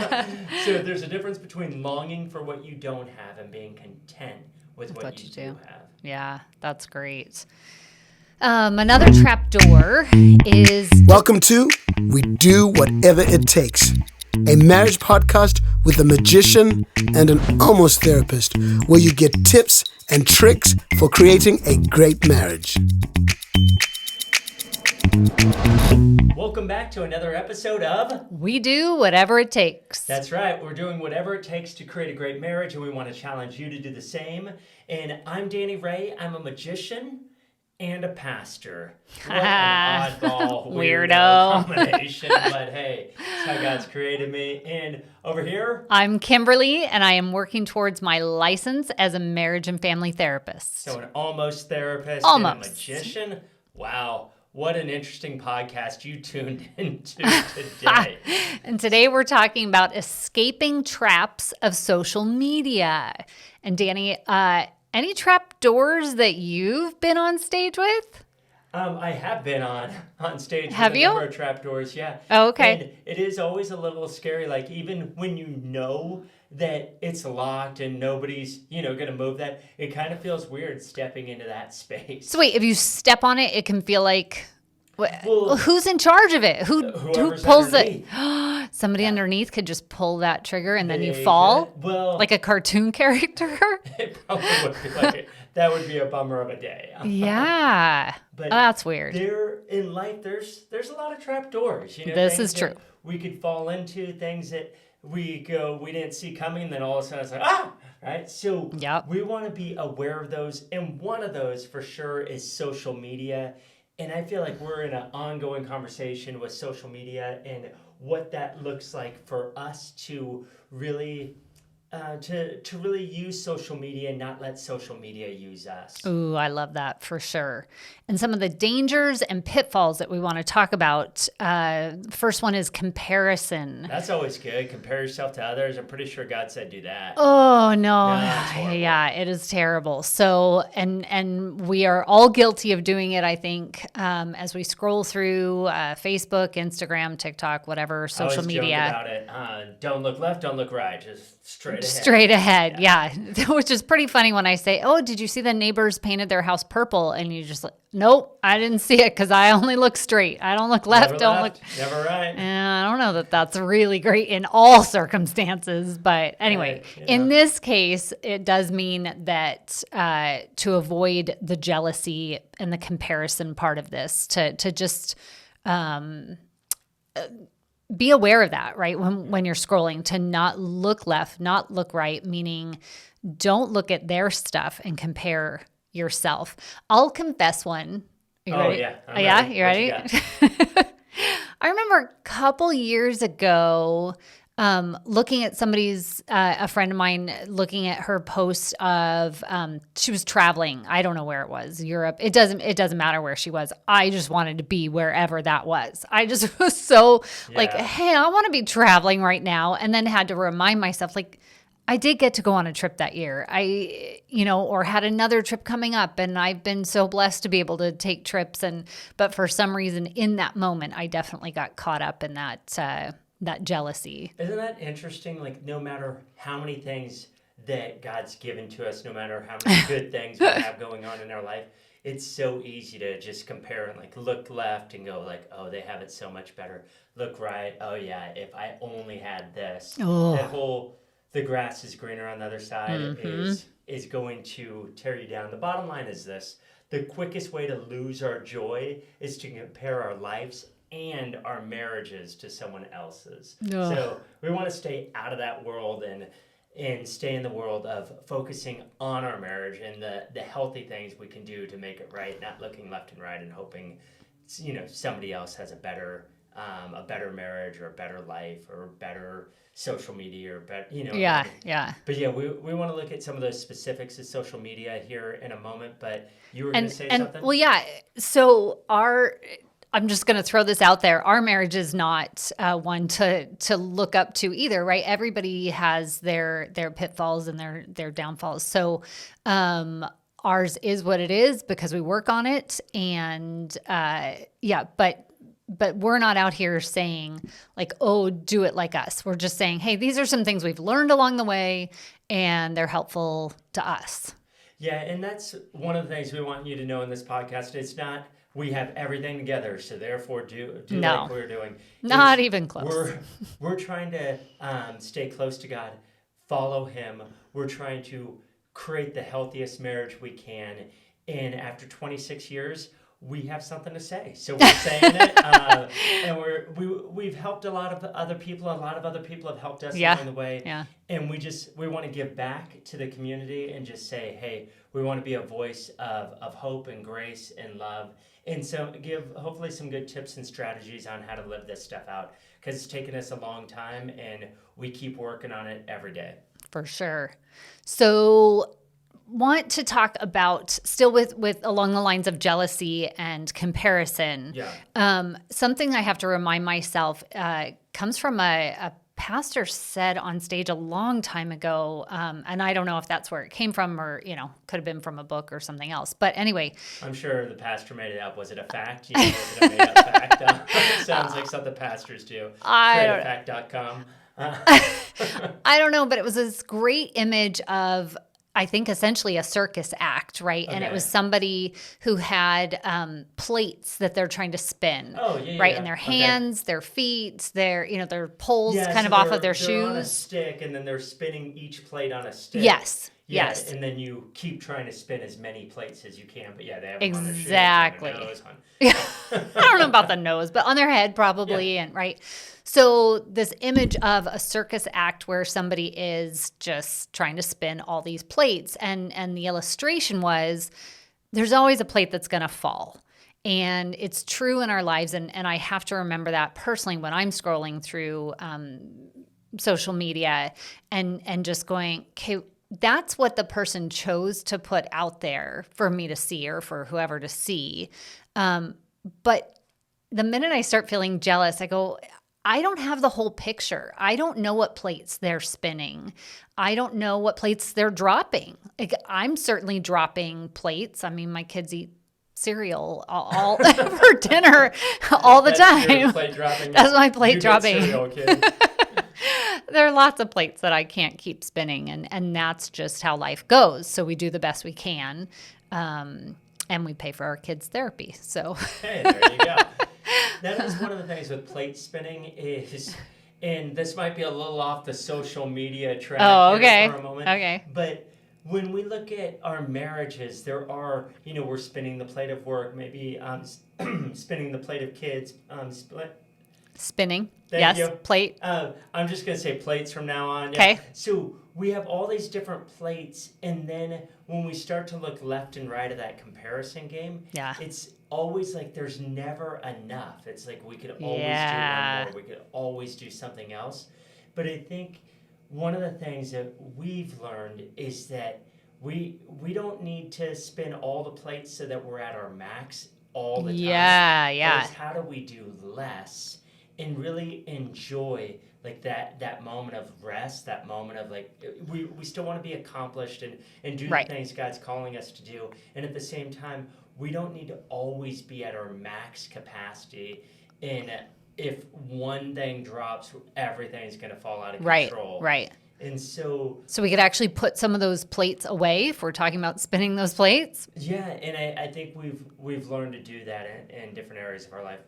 So there's a difference between longing for what you don't have and being content with what you do have. Yeah, that's great. Another trapdoor is... Welcome to We Do Whatever It Takes, a marriage podcast with a magician and an almost therapist, where you get tips and tricks for creating a great marriage. Welcome back to another episode of We Do Whatever It Takes. That's right. We're doing whatever it takes to create a great marriage, and we want to challenge you to do the same. And I'm Danny Ray. I'm a magician and a pastor. What an oddball, weirdo combination. But hey, that's how God's created me. And over here, I'm Kimberly, and I am working towards my license as a marriage and family therapist. So an almost therapist and a magician. Wow. What an interesting podcast you tuned into today. And today we're talking about escaping traps of social media. And Danny, any trap doors that you've been on stage with? I have been on stage have with you? a number of trap doors, yeah. Oh, okay. And it is always a little scary, like even when you know that it's locked and nobody's, going to move that, it kind of feels weird stepping into that space. So wait, if you step on it, it can feel like... Well, who's in charge of it? Who pulls it? Somebody underneath could just pull that trigger and then you fall? Well, like a cartoon character? It probably would be like that would be a bummer of a day. Yeah. But that's weird. In life, there's a lot of trap doors. This is true. We could fall into things that we didn't see coming, and then all of a sudden it's like, right? So we want to be aware of those. And one of those for sure is social media. And I feel like we're in an ongoing conversation with social media and what that looks like for us to really to really use social media and not let social media use us. Ooh, I love that for sure. And some of the dangers and pitfalls that we want to talk about. First one is comparison. That's always good. Compare yourself to others. I'm pretty sure God said do that. Oh, no. Yeah, it is terrible. So, and we are all guilty of doing it, I think, as we scroll through Facebook, Instagram, TikTok, whatever, social media. I always joke about it. Don't look left, don't look right. Just straight ahead. Straight ahead, yeah. Which is pretty funny when I say, oh, did you see the neighbors painted their house purple? And you just like, nope, I didn't see it because I only look straight. I don't look left, look. Never right. And I don't know that that's really great in all circumstances. But anyway, in this case, it does mean that to avoid the jealousy and the comparison part of this, to just... be aware of that, right? When you're scrolling, to not look left, not look right, meaning don't look at their stuff and compare yourself. I'll confess one. Are you ready? Yeah. You ready? I remember a couple years ago looking at a friend of mine, looking at her post of, she was traveling. I don't know where it was, Europe. It doesn't matter where she was. I just wanted to be wherever that was. I just was so like, hey, I want to be traveling right now. And then had to remind myself, like, I did get to go on a trip that year. Or had another trip coming up, and I've been so blessed to be able to take trips. But for some reason in that moment, I definitely got caught up in that jealousy. Isn't that interesting? Like, no matter how many things that God's given to us, no matter how many good things we have going on in our life, it's so easy to just compare and like look left and go like, oh, they have it so much better. Look right. Oh yeah, if I only had this. That whole the grass is greener on the other side is going to tear you down. The bottom line is this: the quickest way to lose our joy is to compare our lives and our marriages to someone else's. So we want to stay out of that world and stay in the world of focusing on our marriage and the healthy things we can do to make it right, not looking left and right and hoping somebody else has a better marriage or a better life or better social media or better, Yeah. But we want to look at some of those specifics of social media here in a moment, but you were going to say something? Well, yeah. So I'm just going to throw this out there. Our marriage is not one to look up to either, right? Everybody has their pitfalls and their downfalls. So ours is what it is because we work on it. And but but we're not out here saying like, oh, do it like us. We're just saying, hey, these are some things we've learned along the way and they're helpful to us. Yeah, and that's one of the things we want you to know in this podcast. It's not we have everything together, so therefore do No. like we're doing. Not even close. We're trying to stay close to God, follow Him. We're trying to create the healthiest marriage we can. And after 26 years, we have something to say. So we're saying it, and we've helped a lot of other people. A lot of other people have helped us along the way. Yeah. And we want to give back to the community and just say, hey, we want to be a voice of hope and grace and love. And so give hopefully some good tips and strategies on how to live this stuff out, because it's taken us a long time and we keep working on it every day. For sure. So want to talk about still with along the lines of jealousy and comparison. Yeah. Something I have to remind myself comes from a pastor said on stage a long time ago, and I don't know if that's where it came from or, could have been from a book or something else. But anyway. I'm sure the pastor made it up. Was it a fact? Was it a made-up fact? It sounds like something pastors do. Createafact.com. I don't know, but it was this great image of, I think, essentially a circus act, right? Okay. And it was somebody who had plates that they're trying to spin, right? In their hands, their feet, their poles kind of off of their shoes. They're on a stick, and then they're spinning each plate on a stick. Yes. Yeah, yes. And then you keep trying to spin as many plates as you can. But yeah, they have exactly. them on their shoes, on their nose, I don't know about the nose, but on their head probably, and right. So this image of a circus act where somebody is just trying to spin all these plates, and the illustration was there's always a plate that's going to fall. And it's true in our lives, and I have to remember that personally when I'm scrolling through social media and just going, okay, that's what the person chose to put out there for me to see or for whoever to see. But the minute I start feeling jealous, I go, I don't have the whole picture. I don't know what plates they're spinning. I don't know what plates they're dropping. Like, I'm certainly dropping plates. I mean, my kids eat cereal all for dinner all the time. Your plate dropping. That's my plate dropping. Cereal, kid. There are lots of plates that I can't keep spinning, and that's just how life goes. So we do the best we can, and we pay for our kids' therapy. So hey, there you go. That is one of the things with plate spinning is, and this might be a little off the social media track for a moment. Okay. But when we look at our marriages, there are, we're spinning the plate of work, maybe spinning the plate of kids, spinning. Thank you. Plate. I'm just going to say plates from now on. Okay. Yeah. So we have all these different plates, and then when we start to look left and right of that comparison game, it's always like there's never enough. It's like we could always do one more. We could always do something else. But I think one of the things that we've learned is that we don't need to spin all the plates so that we're at our max all the time. Yeah. It's how do we do less and really enjoy like that moment of rest, that moment of like we still want to be accomplished and do the things God's calling us to do. And at the same time, we don't need to always be at our max capacity. And if one thing drops, everything's going to fall out of control. Right. And so we could actually put some of those plates away if we're talking about spinning those plates. Yeah, and I think we've learned to do that in different areas of our life.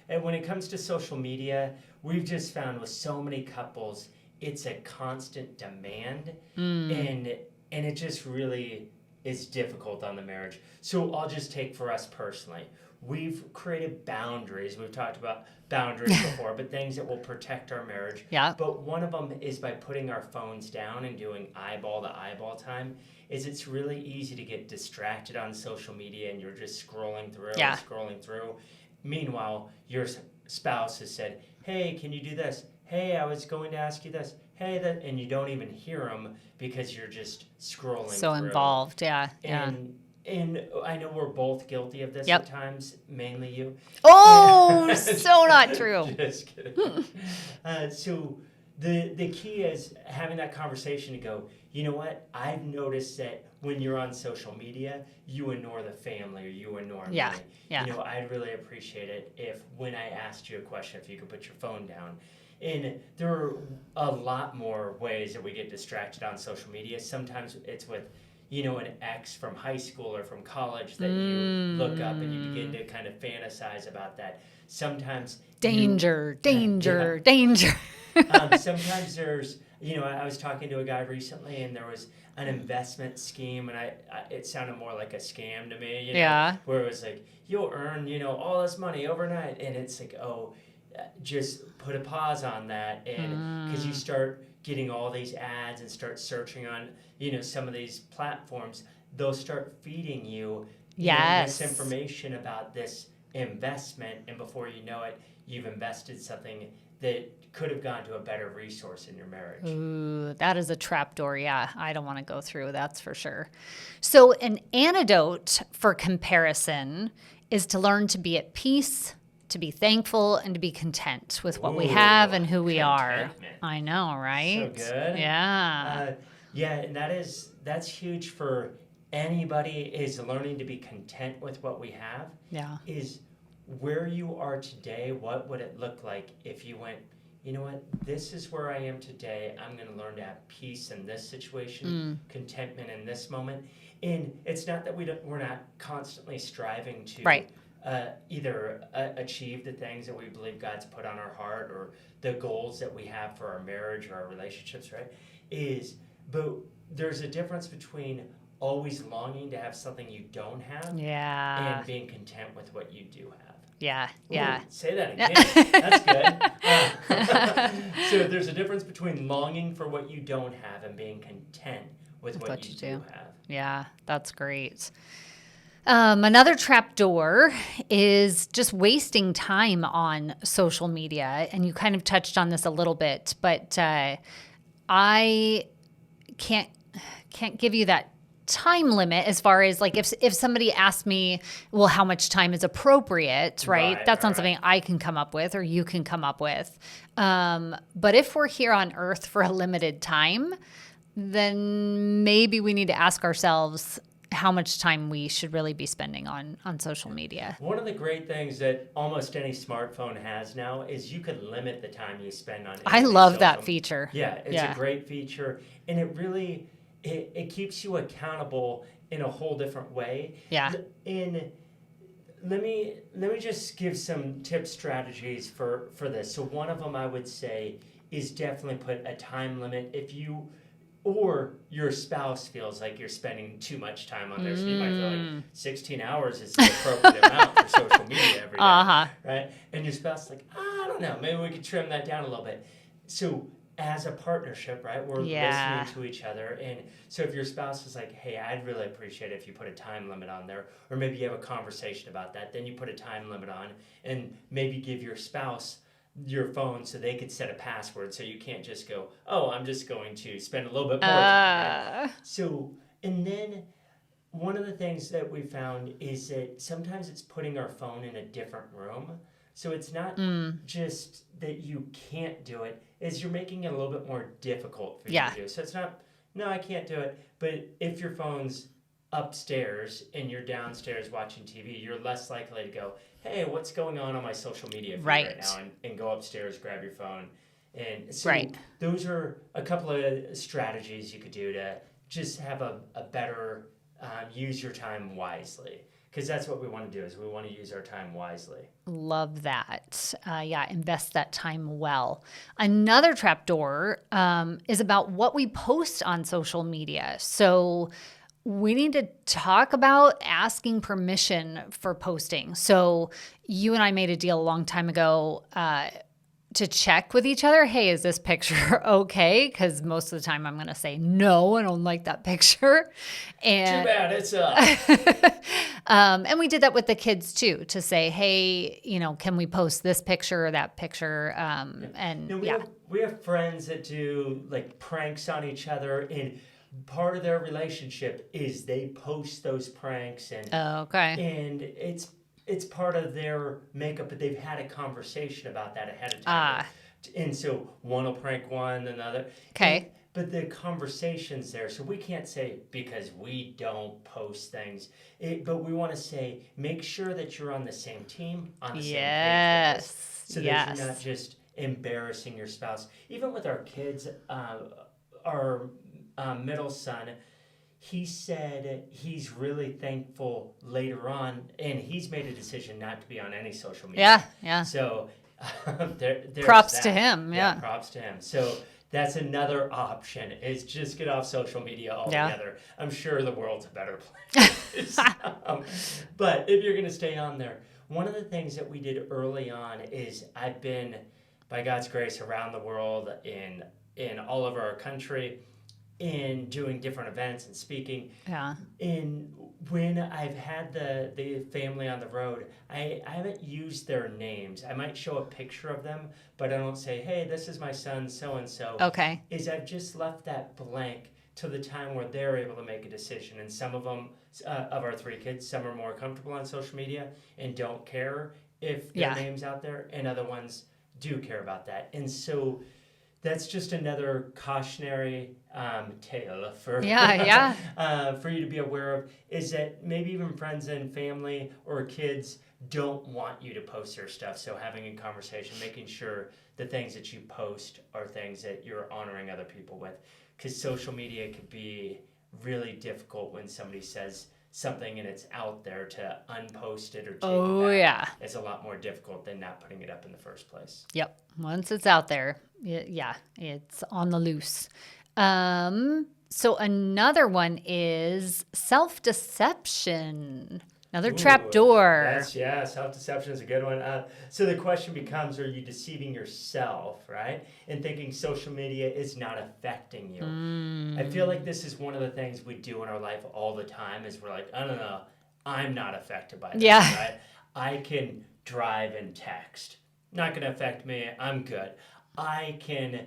And when it comes to social media, we've just found with so many couples, it's a constant demand, and it just really is difficult on the marriage. So I'll just take for us personally. We've created boundaries. We've talked about boundaries before, but things that will protect our marriage. Yeah. But one of them is by putting our phones down and doing eyeball-to-eyeball time. It's really easy to get distracted on social media, and you're just scrolling through. Meanwhile, your spouse has said, hey, can you do this? Hey, I was going to ask you this. Hey, that, and you don't even hear them because you're just scrolling so through. Involved, yeah. And I know we're both guilty of this at times, mainly you. Oh, so not true. Just kidding. So the key is having that conversation to go, you know what? I've noticed that when you're on social media, you ignore the family or you ignore me. Yeah. You know, I'd really appreciate it if when I asked you a question, if you could put your phone down. And there are a lot more ways that we get distracted on social media. Sometimes it's with, you know, an ex from high school or from college that you look up and you begin to kind of fantasize about that. Sometimes Danger. sometimes there's, you know, I was talking to a guy recently and there was an investment scheme and it sounded more like a scam to me, you know, where it was like, you'll earn, you know, all this money overnight. And it's like, just put a pause on that. And because you start getting all these ads and start searching on, you know, some of these platforms, they'll start feeding you, you know, this information about this investment. And before you know it, you've invested something that could have gone to a better resource in your marriage. Ooh, that is a trapdoor. Yeah, I don't want to go through, that's for sure. So an antidote for comparison is to learn to be at peace, to be thankful, and to be content with what we have and who we are. I know, right? So good. Yeah. And that's huge for anybody is learning to be content with what we have. Yeah. Is where you are today, what would it look like if you went, you know what, this is where I am today. I'm going to learn to have peace in this situation, contentment in this moment. And it's not that we're not constantly striving to either achieve the things that we believe God's put on our heart or the goals that we have for our marriage or our relationships, right? But there's a difference between always longing to have something you don't have and being content with what you do have. Yeah. Ooh, say that again. That's good. So there's a difference between longing for what you don't have and being content with what you do have. Yeah, that's great. Another trapdoor is just wasting time on social media. And you kind of touched on this a little bit, but I can't give you that time limit as far as like if somebody asked me, well, how much time is appropriate, right? That's not something I can come up with or you can come up with. But if we're here on earth for a limited time, then maybe we need to ask ourselves how much time we should really be spending on social media. One of the great things that almost any smartphone has now is you can limit the time you spend on I love that feature. Yeah, it's a great feature. And it really, it keeps you accountable in a whole different way. Yeah. And let me just give some tip strategies for this. So one of them I would say is definitely put a time limit. If you or your spouse feels like you're spending too much time on there, so you might feel like 16 hours is the appropriate amount for social media every day, right? And your spouse is like, I don't know, maybe we could trim that down a little bit. So as a partnership, right, we're listening to each other. And so if your spouse is like, hey, I'd really appreciate it if you put a time limit on there, or maybe you have a conversation about that, then you put a time limit on and maybe give your spouse your phone so they could set a password so you can't just go, oh, I'm just going to spend a little bit more time. Right? So, and then one of the things that we found is that sometimes it's putting our phone in a different room. So it's not just that you can't do it, is you're making it a little bit more difficult for you to do. So it's not, no, I can't do it. But if your phone's upstairs and you're downstairs watching TV, you're less likely to go, hey, what's going on my social media feed right now? And go upstairs, grab your phone. And so those are a couple of strategies you could do to just have a better, use your time wisely. Because that's what we want to do, is we want to use our time wisely. Love that. Invest that time well. Another trapdoor is about what we post on social media. So we need to talk about asking permission for posting. So you and I made a deal a long time ago to check with each other. Hey, is this picture okay? Because most of the time I'm going to say, no, I don't like that picture. And, too bad, it's up. and we did that with the kids too, to say, hey, can we post this picture or that picture? We have friends that do like pranks on each other, and part of their relationship is they post those pranks, and and it's part of their makeup, but they've had a conversation about that ahead of time. And so one will prank one, another. Okay. But the conversation's there. So we can't say because we don't post things. But we want to say, make sure that you're on the same team, on the same page with this. So that you're not just embarrassing your spouse. Even with our kids, our middle son, he said he's really thankful later on, and he's made a decision not to be on any social media. Yeah. So there's props that. to him. Yeah. Props to him. So that's another option, is just get off social media altogether. I'm sure the world's a better place. But if you're going to stay on there, one of the things that we did early on is I've been, by God's grace, around the world in all over our country, in doing different events and speaking. Yeah. And when I've had the family on the road, I haven't used their names. I might show a picture of them, but I don't say, hey, this is my son, so-and-so. Okay. Is I've just left that blank till the time where they're able to make a decision. And some of them, of our 3 kids, some are more comfortable on social media and don't care if their name's out there, and other ones do care about that. And so that's just another cautionary tale for for you to be aware of, is that maybe even friends and family or kids don't want you to post their stuff. So having a conversation, making sure the things that you post are things that you're honoring other people with. Because social media could be really difficult when somebody says something and it's out there. To unpost it or take it back is a lot more difficult than not putting it up in the first place. Yep. Once it's out there, it's on the loose. So another one is self-deception. Another trapdoor. Self-deception is a good one. So the question becomes, are you deceiving yourself, right? And thinking social media is not affecting you. I feel like this is one of the things we do in our life all the time, is we're like, I don't know, I'm not affected by this, right? I can drive and text. Not going to affect me. I'm good. I can,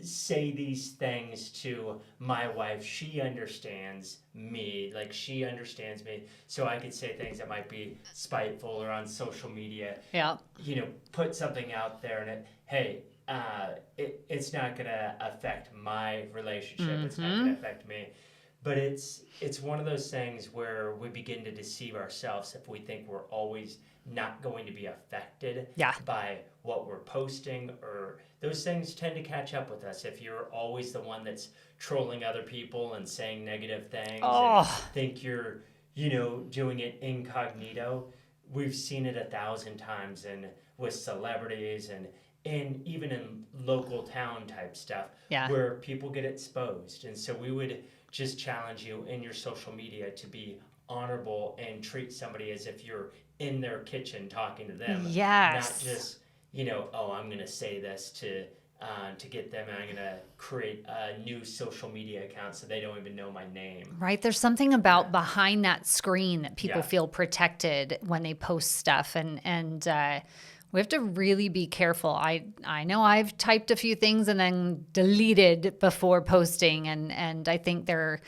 say these things to my wife. She understands me. Like, she understands me. So I could say things that might be spiteful or on social media. Yeah. Put something out there and it's not going to affect my relationship. It's not going to affect me. But it's one of those things where we begin to deceive ourselves if we think we're always not going to be affected by what we're posting, or those things tend to catch up with us. If you're always the one that's trolling other people and saying negative things and think you're, doing it incognito, we've seen it 1,000 times with celebrities and even in local town type stuff where people get exposed. And so we would just challenge you in your social media to be honorable and treat somebody as if you're in their kitchen talking to them. Yes. Not just, I'm going to say this to get them, and I'm going to create a new social media account so they don't even know my name. Right. There's something about behind that screen that people feel protected when they post stuff. And we have to really be careful. I know I've typed a few things and then deleted before posting. And I think there are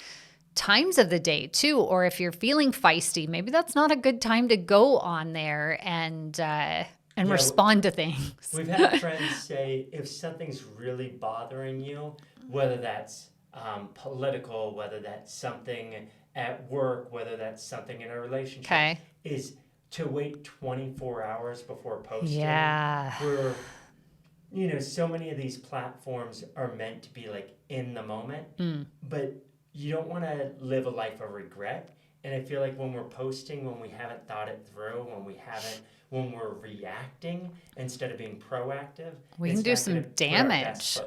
times of the day too, or if you're feeling feisty, maybe that's not a good time to go on there and respond to things. We've had friends say, if something's really bothering you, whether that's political, whether that's something at work, whether that's something in a relationship, is to wait 24 hours before posting. Where, so many of these platforms are meant to be like in the moment, but you don't want to live a life of regret. And I feel like when we're posting, when we haven't thought it through, when we're reacting instead of being proactive, we can do some damage. It's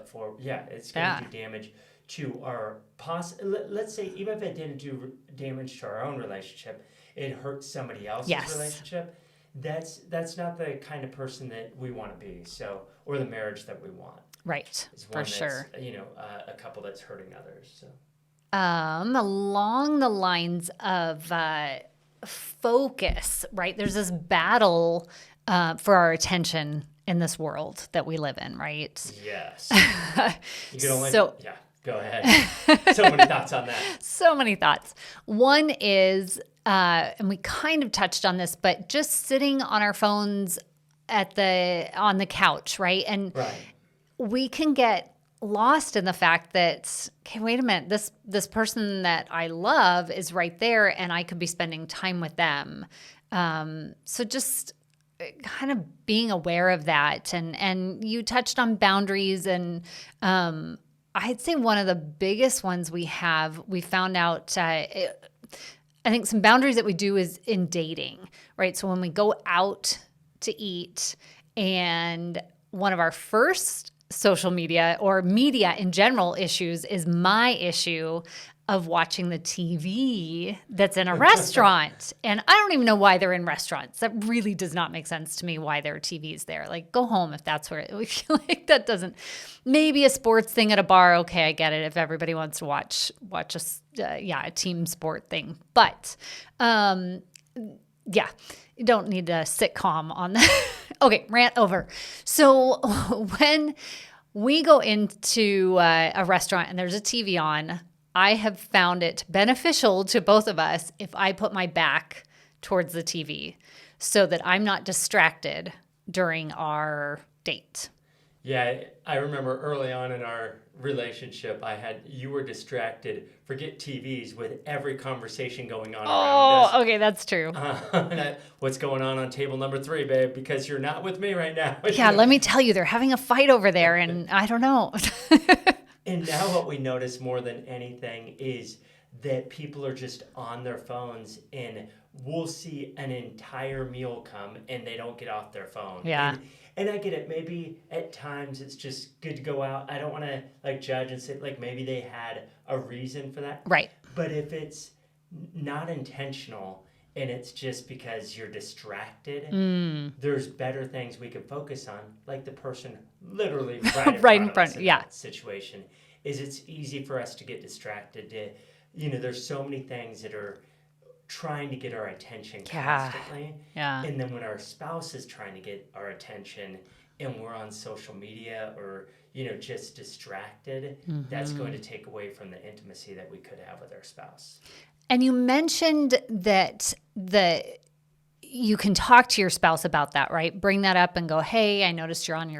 going to do damage to our let's say, even if it didn't do damage to our own relationship, it hurts somebody else's relationship. That's not the kind of person that we want to be. So, or the marriage that we want. Right. For sure. A couple that's hurting others. So. Along the lines of focus, right? There's this battle for our attention in this world that we live in, right? Yes. You can only, go ahead. So many thoughts on that. So many thoughts. One is, and we kind of touched on this, but just sitting on our phones on the couch, right? And Right. we can get lost in the fact that, okay, wait a minute, this person that I love is right there, and I could be spending time with them. So just kind of being aware of that, and you touched on boundaries, and I'd say one of the biggest ones we found out. I think some boundaries that we do is in dating, right? So when we go out to eat, and one of our first social media or media in general issues is my issue of watching the TV that's in a restaurant. And I don't even know why they're in restaurants. That really does not make sense to me why there are TVs there. Like, go home if that's where we feel like that doesn't. Maybe a sports thing at a bar. Okay, I get it. If everybody wants to watch a team sport thing. But yeah, you don't need a sitcom on that. Okay, rant over. So when we go into a restaurant and there's a TV on, I have found it beneficial to both of us if I put my back towards the TV so that I'm not distracted during our date. Yeah, I remember early on in our relationship, you were distracted, forget TVs, with every conversation going on around us. Oh, okay, that's true. What's going on table number 3, babe? Because you're not with me right now. Yeah, let me tell you, they're having a fight over there, and I don't know. And now what we notice more than anything is that people are just on their phones, and we'll see an entire meal come and they don't get off their phone. Yeah. And I get it. Maybe at times it's just good to go out. I don't want to judge and say maybe they had a reason for that. Right. But if it's not intentional and it's just because you're distracted, there's better things we can focus on, like the person literally right in front of us in that situation. It's easy for us to get distracted. There's so many things that are trying to get our attention constantly. Yeah. And then when our spouse is trying to get our attention and we're on social media or, just distracted, that's going to take away from the intimacy that we could have with our spouse. And you mentioned that you can talk to your spouse about that, right? Bring that up and go, hey, I noticed you're on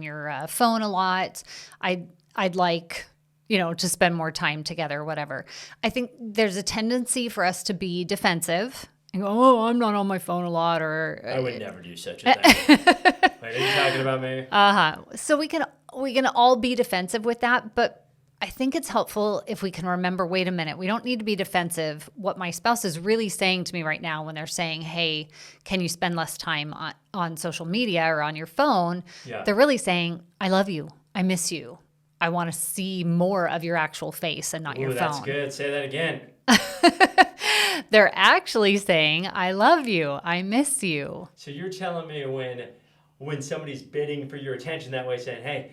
your phone a lot. I'd like, to spend more time together, whatever. I think there's a tendency for us to be defensive and go, oh, I'm not on my phone a lot, or I would never do such a thing. Wait, are you talking about me? So we can all be defensive with that, but I think it's helpful if we can remember, wait a minute, we don't need to be defensive. What my spouse is really saying to me right now when they're saying, hey, can you spend less time on social media or on your phone? Yeah. They're really saying, I love you. I miss you. I want to see more of your actual face and not your phone. That's good. Say that again. They're actually saying, I love you. I miss you. So you're telling me when somebody's bidding for your attention that way, saying, hey,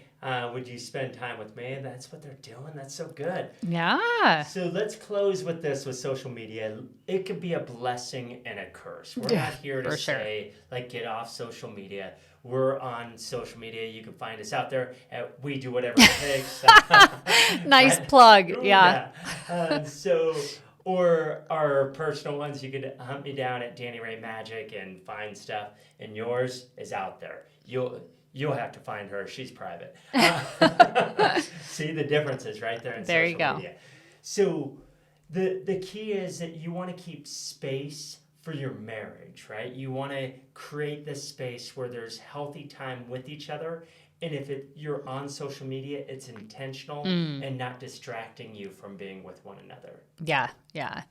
would you spend time with me? That's what they're doing. That's so good. Yeah. So let's close with this with social media. It could be a blessing and a curse. We're not here to say, get off social media. We're on social media. You can find us out there at We Do Whatever It Takes. Nice plug. Yeah. Or our personal ones, you could hunt me down at Danny Ray Magic and find stuff. And yours is out there. You'll have to find her. She's private. See the differences right there in there social you go. media. So the key is that you want to keep space for your marriage, right? You want to create this space where there's healthy time with each other. And if you're on social media, it's intentional and not distracting you from being with one another. Yeah, yeah.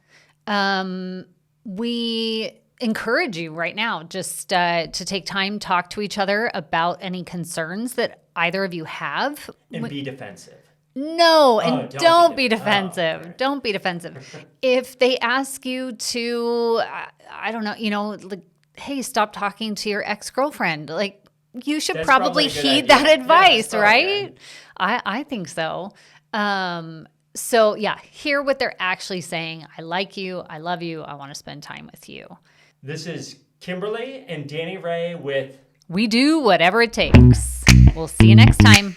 We encourage you right now just to take time, talk to each other about any concerns that either of you have. And be defensive. No, and don't be defensive. Oh, okay. Don't be defensive. If they ask you to, I don't know, hey, stop talking to your ex-girlfriend. You should probably heed that advice, right? Good. I think so. So yeah, hear what they're actually saying. I like you. I love you. I want to spend time with you. This is Kimberly and Danny Ray with We Do Whatever It Takes. We'll see you next time.